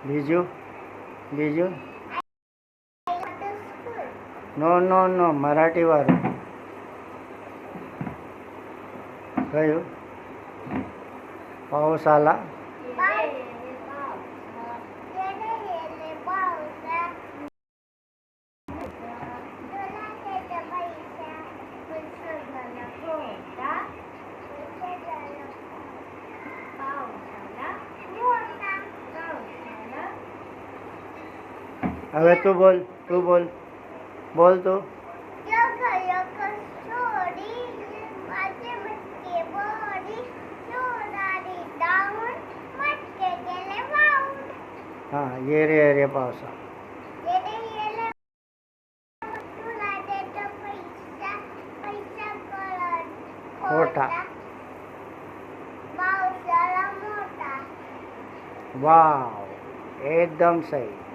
બીજું બીજું નો નો નો મરાઠી વાળું કયું પાવશાલા હવે તું બોલ બોલ તું हाँ ये रे पावसा खोटा वाह एकदम सही।